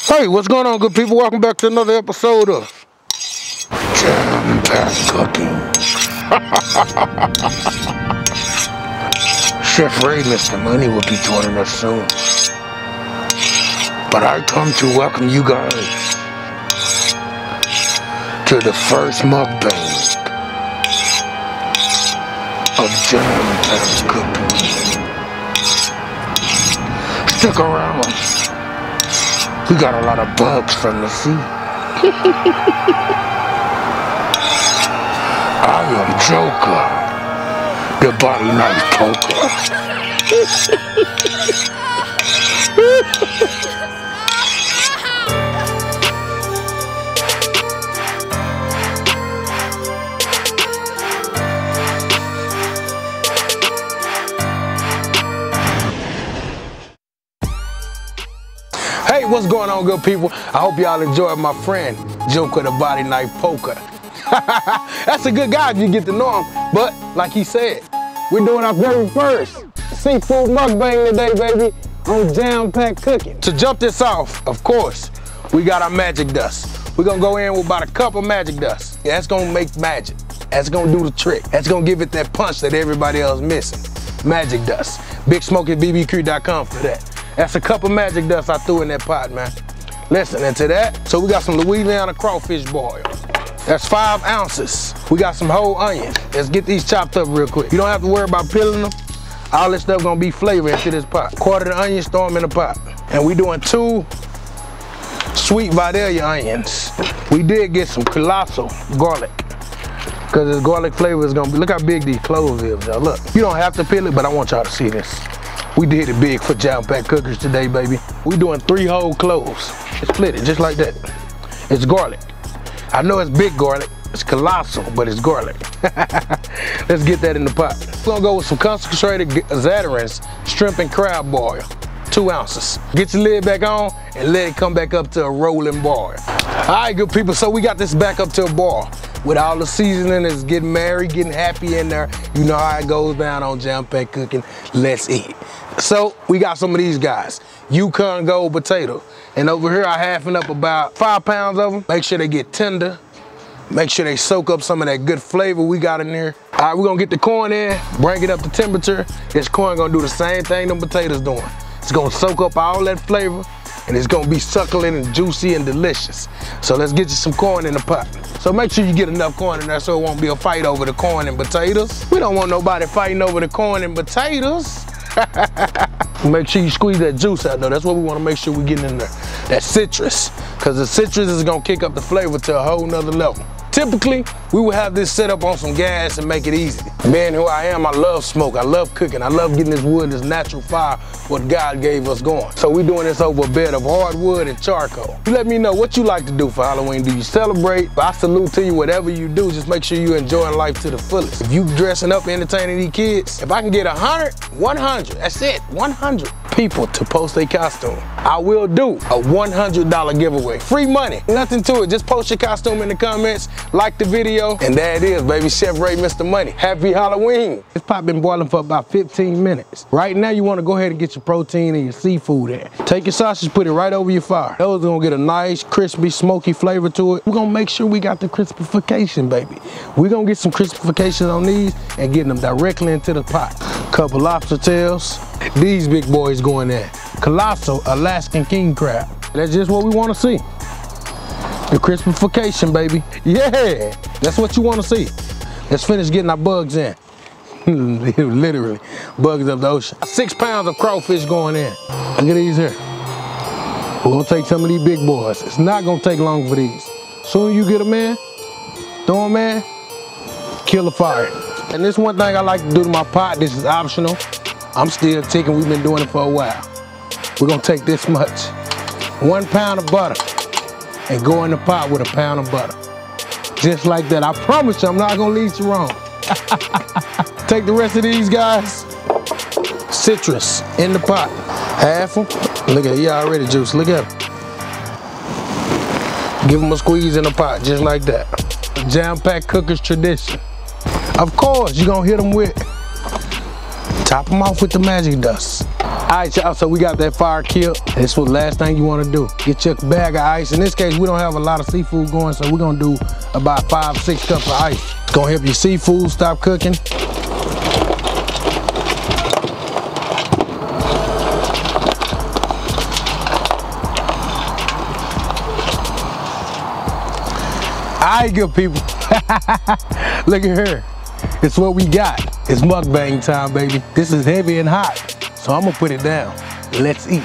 Hey, what's going on, good people? Welcome back to another episode of Jam-Packed Cooking. Chef Ray, Mr. Money, will be joining us soon. But I come to welcome you guys to the first mukbang of Jam-Packed Cooking. Stick around. We got a lot of bugs from the sea. I am Joker, the body knife poker. Hey, what's going on, good people? I hope y'all enjoyed my friend, Joker the Body Knife Poker. That's a good guy if you get to know him. But, like he said, we're doing our very first seafood mukbang today, baby, on Jam-Packed Cooking. To jump this off, of course, we got our magic dust. We're gonna go in with about a cup of magic dust. Yeah, that's gonna make magic. That's gonna do the trick. That's gonna give it that punch that everybody else missing. Magic dust. BigSmokyBBQ.com for that. That's a cup of magic dust I threw in that pot, man. Listen, and to that, so we got some Louisiana crawfish boil. That's 5 ounces. We got some whole onions. Let's get these chopped up real quick. You don't have to worry about peeling them. All this stuff gonna be flavor into this pot. Quarter the onions, throw them in the pot. And we doing 2 sweet Vidalia onions. We did get some colossal garlic, because this garlic flavor is gonna be, look how big these cloves is, y'all. Look, you don't have to peel it, but I want y'all to see this. We did it big for Jam-Packed Cookers today, baby. We doing 3 whole cloves. Split it just like that. It's garlic. I know it's big garlic. It's colossal, but it's garlic. Let's get that in the pot. We're gonna go with some concentrated Zatarain's shrimp and crab boil. 2 ounces. Get your lid back on and let it come back up to a rolling boil. All right, good people, so we got this back up to a boil. With all the seasoning, it's getting merry, getting happy in there. You know how it goes down on Jam-Packed Cooking. Let's eat. So we got some of these guys, Yukon Gold potato. And over here I halving up about 5 pounds of them. Make sure they get tender. Make sure they soak up some of that good flavor we got in there. All right, we're gonna get the corn in, bring it up to temperature. This corn gonna do the same thing them potatoes doing. It's gonna soak up all that flavor, and it's gonna be succulent and juicy and delicious. So let's get you some corn in the pot. So make sure you get enough corn in there so it won't be a fight over the corn and potatoes. We don't want nobody fighting over the corn and potatoes. Make sure you squeeze that juice out though. That's what we want to make sure we get in there. That citrus, because the citrus is gonna kick up the flavor to a whole nother level. Typically, we would have this set up on some gas and make it easy. Being who I am, I love smoke, I love cooking, I love getting this wood, this natural fire, what God gave us going. So we're doing this over a bed of hardwood and charcoal. You let me know what you like to do for Halloween. Do you celebrate? I salute to you, whatever you do, just make sure you're enjoying life to the fullest. If you dressing up, entertaining these kids, if I can get 100, that's it, 100 people to post a costume, I will do a $100 giveaway. Free money, nothing to it, just post your costume in the comments, like the video, and there it is, baby. Chef Ray, Mr. Money. Happy Halloween. This pot been boiling for about 15 minutes. Right now, you wanna go ahead and get your protein and your seafood in. Take your sausage, put it right over your fire. Those are gonna get a nice, crispy, smoky flavor to it. We're gonna make sure we got the crispification, baby. We're gonna get some crispification on these and get them directly into the pot. Couple lobster tails. These big boys going in. Colossal Alaskan king crab. That's just what we wanna see. The crispification, baby. Yeah, that's what you want to see. Let's finish getting our bugs in. Literally, bugs of the ocean. 6 pounds of crawfish going in. Look at these here. We're gonna take some of these big boys. It's not gonna take long for these. Soon as you get them in, throw them in, kill the fire. And this one thing I like to do to my pot, this is optional. I'm still ticking, we've been doing it for a while. We're gonna take this much. 1 pound of butter. And go in the pot with 1 pound of butter. Just like that. I promise you, I'm not gonna lead you wrong. Take the rest of these guys. Citrus in the pot. Half them. Look at it, he already juice. Look at it. Give them a squeeze in the pot, just like that. Jam-Packed Cookers tradition. Of course, you're gonna hit them with, top them off with the magic dust. right, y'all, so we got that fire killed. This was the last thing you want to do. Get your bag of ice. In this case, we don't have a lot of seafood going, so we're gonna do about 5-6 cups of ice. It's gonna help your seafood stop cooking. All right, good people. Look at her. It's what we got. It's mukbang time, baby. This is heavy and hot, so I'm gonna put it down. Let's eat.